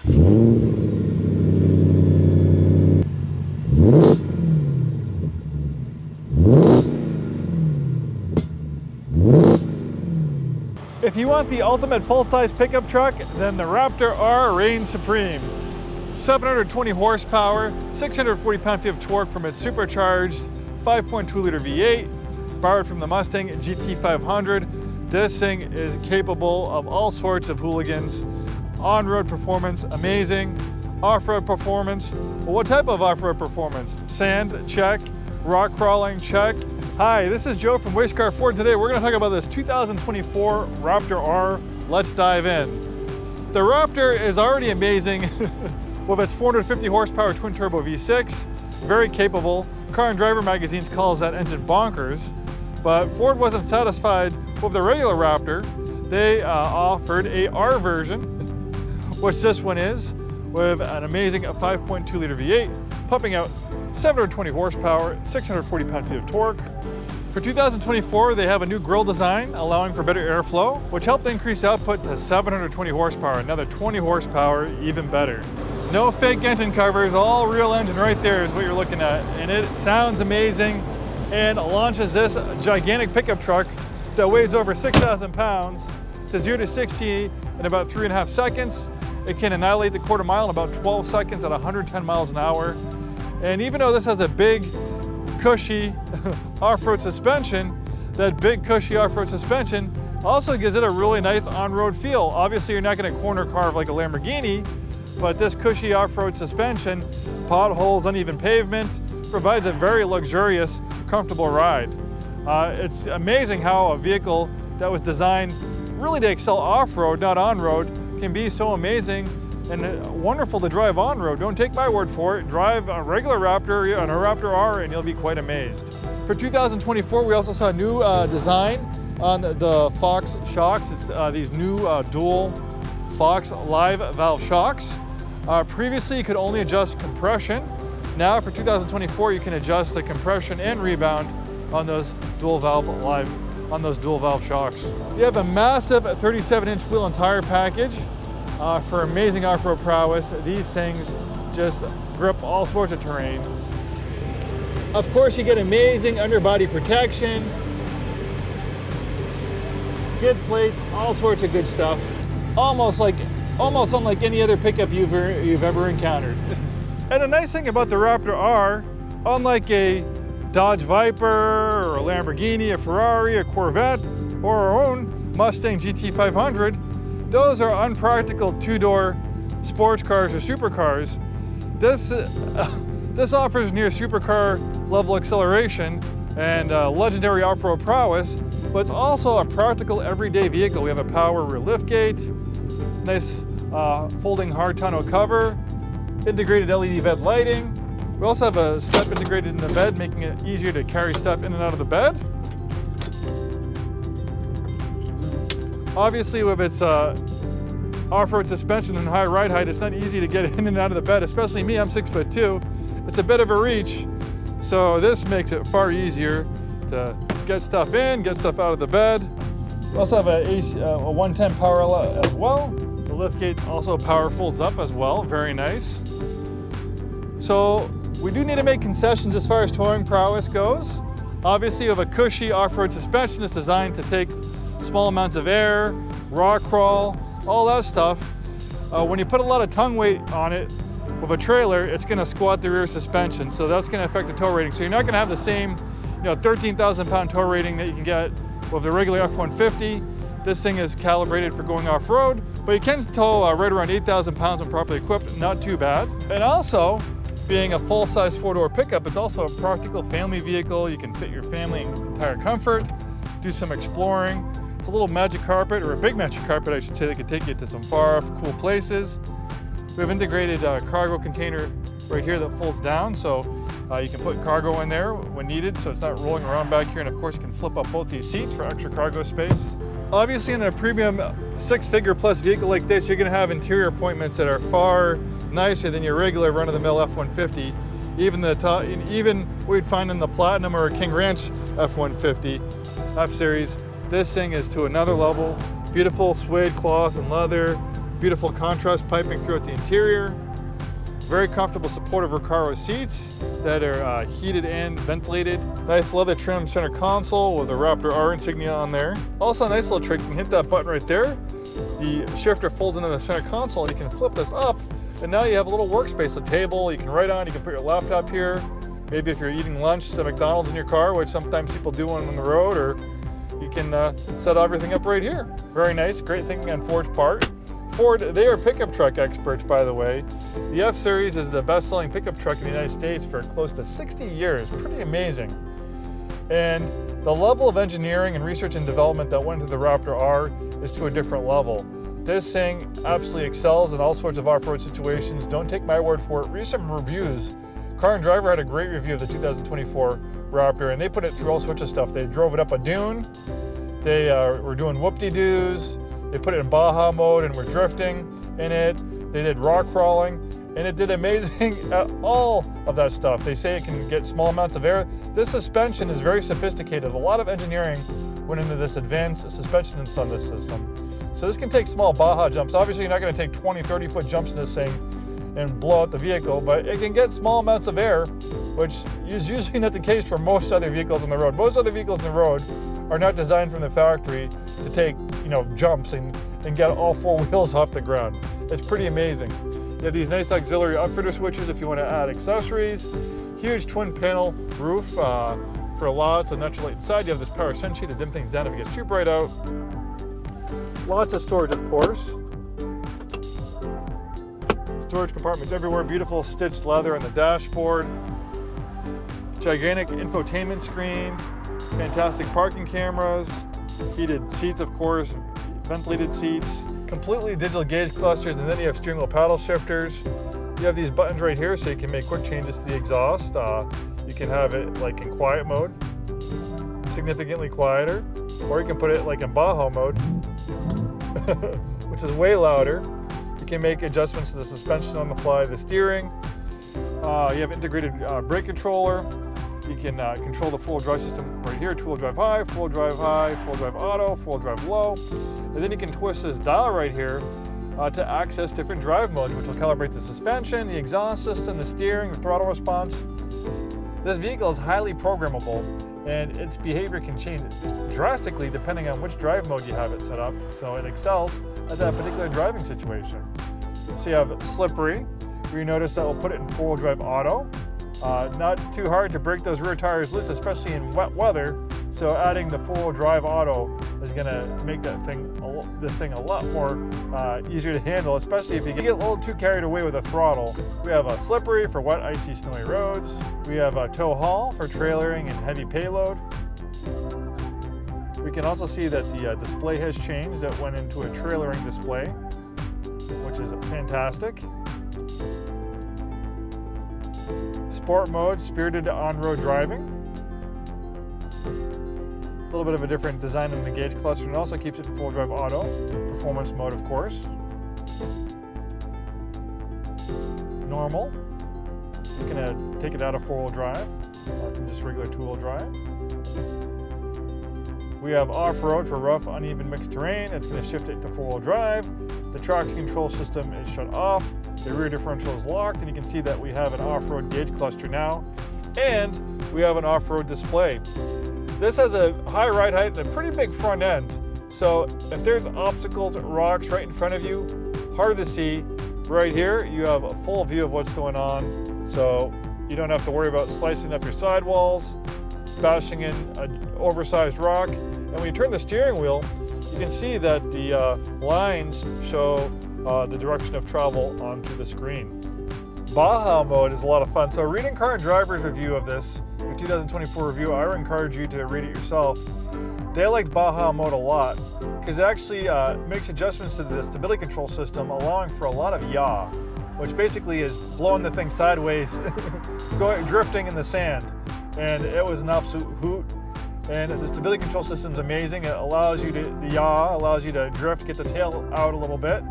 If you want the ultimate full-size pickup truck, then the Raptor R reigns supreme. 720 horsepower, 640 pound-feet of torque from its supercharged 5.2-liter V8, borrowed from the Mustang GT500. This thing is capable of all sorts of hooligans. On-road performance, amazing. Off-road performance, well, what type of off-road performance? Sand, check. Rock crawling, check. Hi, this is Joe from Scarff Ford. Today we're going to talk about this 2024 Raptor R. Let's dive in. The Raptor is already amazing with its 450 horsepower twin-turbo V6. Very capable. Car and Driver magazines calls that engine bonkers. But Ford wasn't satisfied with the regular Raptor. They offered a R version, which this one is, with an amazing 5.2-liter V8, pumping out 720 horsepower, 640 pound-feet of torque. For 2024, they have a new grille design allowing for better airflow, which helped increase output to 720 horsepower, another 20 horsepower, even better. No fake engine covers, all real engine right there is what you're looking at. And it sounds amazing and launches this gigantic pickup truck that weighs over 6,000 pounds to 0 to 60 in about 3.5 seconds. It can annihilate the quarter mile in about 12 seconds at 110 miles an hour. And even though this has a big, cushy off-road suspension, that big, cushy off-road suspension also gives it a really nice on-road feel. Obviously, you're not going to corner carve like a Lamborghini, but this cushy off-road suspension, potholes, uneven pavement, provides a very luxurious, comfortable ride. It's amazing how a vehicle that was designed really to excel off-road, not on-road, can be so amazing and wonderful to drive on-road. Don't take my word for it. Drive a regular Raptor and a Raptor R and you'll be quite amazed. For 2024, we also saw a new design on the Fox shocks. It's these new dual Fox live valve shocks. Previously, you could only adjust compression. Now for 2024, you can adjust the compression and rebound on those dual valve shocks. You have a massive 37-inch wheel and tire package. For amazing off-road prowess. These things just grip all sorts of terrain. Of course, you get amazing underbody protection, skid plates, all sorts of good stuff. Almost unlike any other pickup you've ever encountered. And a nice thing about the Raptor R, unlike a Dodge Viper or a Lamborghini, a Ferrari, a Corvette, or our own Mustang GT500, those are unpractical two-door sports cars or supercars. This offers near supercar level acceleration and legendary off-road prowess, but it's also a practical everyday vehicle. We have a power rear liftgate, nice folding hard tonneau cover, integrated LED bed lighting. We also have a step integrated in the bed, making it easier to carry stuff in and out of the bed. Obviously, with its off-road suspension and high ride height, it's not easy to get in and out of the bed, especially me, I'm 6'2". It's a bit of a reach, so this makes it far easier to get stuff in, get stuff out of the bed. We also have a 110 power outlet as well. The liftgate also power folds up as well, very nice. So we do need to make concessions as far as towing prowess goes. Obviously, with a cushy off-road suspension, it's designed to take small amounts of air, rock crawl, all that stuff. When you put a lot of tongue weight on it with a trailer, it's going to squat the rear suspension, so that's going to affect the tow rating. So you're not going to have the same 13,000 pound tow rating that you can get with the regular F-150. This thing is calibrated for going off-road, but you can tow right around 8,000 pounds when properly equipped, not too bad. And also, being a full-size four-door pickup, it's also a practical family vehicle. You can fit your family in entire comfort, do some exploring. It's a little magic carpet, or a big magic carpet, I should say, that can take you to some far off cool places. We have integrated cargo container right here that folds down, so you can put cargo in there when needed, so it's not rolling around back here. And of course, you can flip up both these seats for extra cargo space. Obviously, in a premium six-figure plus vehicle like this, you're gonna have interior appointments that are far nicer than your regular run-of-the-mill F-150. Even what you'd find in the Platinum or King Ranch F-150 F-Series. This thing is to another level. Beautiful suede cloth and leather, Beautiful contrast piping throughout the interior. Very comfortable supportive Recaro seats that are heated and ventilated. Nice leather trim center console with the Raptor R insignia on there. Also a nice little trick, you can hit that button right there. The shifter folds into the center console and you can flip this up and now you have a little workspace, a table you can write on, you can put your laptop here. Maybe if you're eating lunch at McDonald's in your car, which sometimes people do on the road, or you can set everything up right here. Very nice, great thinking on Ford's part. Ford, they are pickup truck experts, by the way. The F-Series is the best-selling pickup truck in the United States for close to 60 years. Pretty amazing. And the level of engineering and research and development that went into the Raptor R is to a different level. This thing absolutely excels in all sorts of off-road situations. Don't take my word for it. Read some reviews. Car and Driver had a great review of the 2024 Raptor, and they put it through all sorts of stuff. They drove it up a dune. They were doing whoop-de-doos. They put it in Baja mode and were drifting in it. They did rock crawling, and it did amazing at all of that stuff. They say it can get small amounts of air. This suspension is very sophisticated. A lot of engineering went into this advanced suspension on this system. So this can take small Baja jumps. Obviously, you're not going to take 20, 30-foot jumps in this thing and blow out the vehicle, but it can get small amounts of air, which is usually not the case for most other vehicles on the road. Most other vehicles on the road are not designed from the factory to take, jumps and get all four wheels off the ground. It's pretty amazing. You have these nice auxiliary upfitter switches if you want to add accessories. Huge twin panel roof for lots of natural light inside. You have this power sunshade to dim things down if it gets too bright out. Lots of storage, of course. Storage compartments everywhere. Beautiful stitched leather on the dashboard. Gigantic infotainment screen. Fantastic parking cameras. Heated seats, of course. Ventilated seats. Completely digital gauge clusters, and then you have steering wheel paddle shifters. You have these buttons right here so you can make quick changes to the exhaust. You can have it like in quiet mode, significantly quieter, or you can put it like in Baja mode, which is way louder. You can make adjustments to the suspension on the fly, the steering. You have integrated brake controller. You can control the four-wheel drive system right here, two-wheel drive high, four-wheel drive high, four-wheel drive auto, four-wheel drive low. And then you can twist this dial right here to access different drive modes, which will calibrate the suspension, the exhaust system, the steering, the throttle response. This vehicle is highly programmable, and its behavior can change drastically depending on which drive mode you have it set up, so it excels at that particular driving situation. So you have slippery, where you notice that we'll put it in four-wheel drive auto. Not too hard to break those rear tires loose, especially in wet weather, so adding the four-wheel drive auto is going to make this thing a lot more easier to handle, especially if you get a little too carried away with the throttle. We have a slippery for wet, icy, snowy roads. We have a tow haul for trailering and heavy payload. We can also see that the display has changed. That went into a trailering display, which is fantastic. Sport mode, spirited on-road driving. A little bit of a different design in the gauge cluster, and also keeps it in full drive auto. Performance mode, of course. Normal. It's gonna take it out of four-wheel drive. It's in just regular two-wheel drive. We have off-road for rough, uneven, mixed terrain. It's gonna shift it to four-wheel drive. The traction control system is shut off. The rear differential is locked, and you can see that we have an off-road gauge cluster now. And we have an off-road display. This has a high ride height and a pretty big front end. So if there's obstacles, rocks right in front of you, hard to see. Right here, you have a full view of what's going on. So you don't have to worry about slicing up your sidewalls, bashing in an oversized rock. And when you turn the steering wheel, you can see that the lines show the direction of travel onto the screen. Baja mode is a lot of fun. So reading Car and Driver's review of this, the 2024 review, I would encourage you to read it yourself. They liked Baja mode a lot because it actually makes adjustments to the stability control system, allowing for a lot of yaw, which basically is blowing the thing sideways, drifting in the sand. And it was an absolute hoot. And the stability control system is amazing. It allows you to, the yaw allows you to drift, get the tail out a little bit,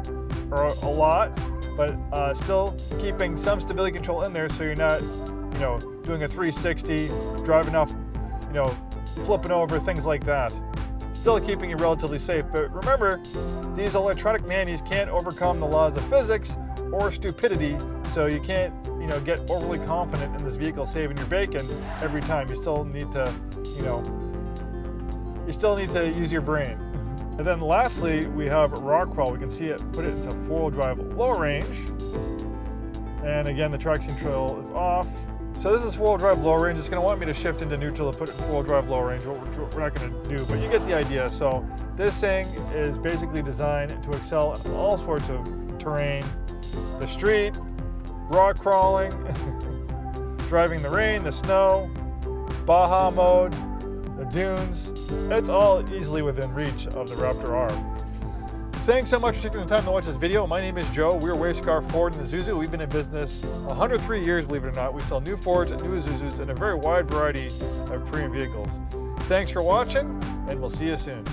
or a lot, but still keeping some stability control in there so you're not, doing a 360, driving off, flipping over, things like that. still keeping you relatively safe. But remember, these electronic nannies can't overcome the laws of physics or stupidity, so you can't, get overly confident in this vehicle saving your bacon every time. You still need to, use your brain. And then lastly, we have rock crawl. We can see it, put it into four-wheel drive low range. And again, the traction control is off. So this is four-wheel drive low range. It's gonna want me to shift into neutral to put it in four-wheel drive low range, which we're not gonna do, but you get the idea. So this thing is basically designed to excel in all sorts of terrain. The street, rock crawling, driving the rain, the snow, Baja mode, the dunes. It's all easily within reach of the Raptor R. Thanks so much for taking the time to watch this video. My name is Joe. We're with Scarff Ford and Isuzu. We've been in business 103 years, believe it or not. We sell new Fords and new Isuzus and a very wide variety of premium vehicles. Thanks for watching, and we'll see you soon.